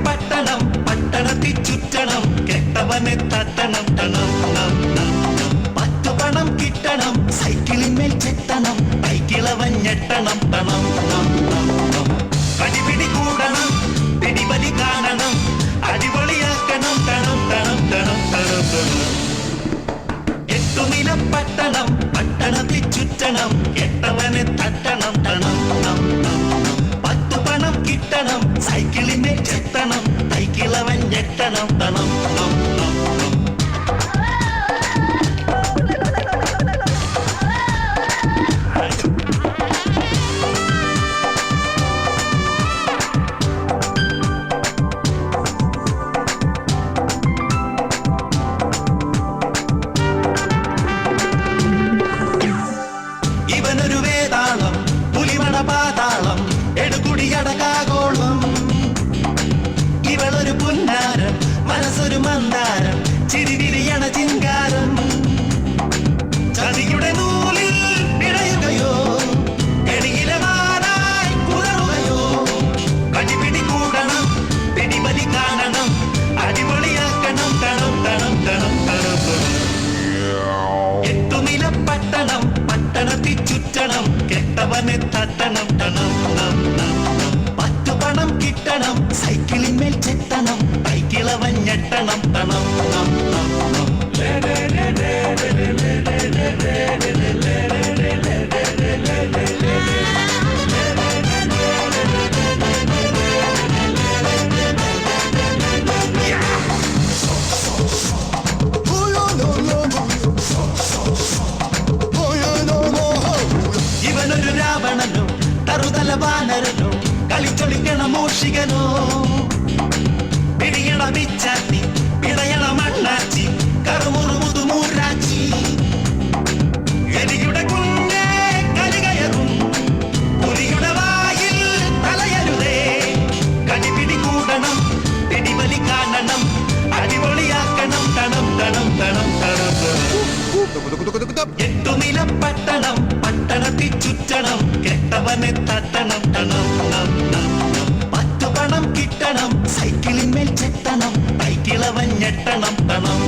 പട്ടണം പട്ടണത്തിൽ ചുറ്റണം കെട്ടവനെ തട്ടണം ടണം പത്തു പണം കിട്ടണം സൈക്കിളിന്മേൽ ചെത്തണം ബൈക്കിളവൻ ഞെട്ടണം ടണം അടിപിടി കൂടണം പിടിവലി കാണണം അടിപൊളിയാക്കണം ടണം ടണം ടണം ടണം എട്ടുനില പട്ടണം പട്ടണത്തിൽ ചുറ്റണം കെട്ടവനെ തട്ടണം ടണം പത്തു പണം കിട്ടണം സൈക്കിളിനെ ചെത്തണം ബൈക്കിളവൻ ഞെട്ടണം ടണം ഇവനൊരു വേതാളം പുലിമണ പാതാളം എടുകുടിയടകാഗോളം ഇവളൊരു പുന്നാരം മനസ്സൊരു മന്ദാരം ചിരിവിരിയണ ചിങ്കാരം ചതിയുടെ നൂലിൽ പിടയുകയോ എടിയിലെ മാനായി കുതറുകയോ കടിപിടി കൂടണം പിടിബലി കാണണം അടിപൊളിയാക്കണം ടണം ടണം ടണം ടണം എട്ടുനില പട്ടണം പട്ടണത്തിൽ ചുറ്റണം കെട്ടവനെ തട്ടണം ടണം പത്തു പണം കിട്ടണം സൈക്കിളിന്മേൽ ചെത്തണം ബൈക്കിളവൻ ഞെട്ടണം ടണം ഇവനൊരു രാവണനോ തറുതല വാനരനോ കളിച്ചൊളിക്കണ മൂഷികനോ പിടിയണ വിച്ചാത്തി പിടയണ മണ്ണാച്ചി കറുമുറു മുതുമൂരാച്ചി എലിയുടെ കുഞ്ഞെ കലികയറും പുലിയുടെ വായിൽ തലയരുതേ കടിപിടി കൂടണം പിടിവലി കാണണം അടിപൊളിയാക്കണം ടണം ടണം ടണം ടണം എട്ടുനില പട്ടണം പട്ടണത്തിൽ ചുറ്റണം കെട്ടവനെ തട്ടണം ടണം പത്തു പണം കിട്ടണം സൈക്കിളിന്മേൽ ചെത്തണം ബൈക്കിളവൻ ഞെട്ടണം ടണം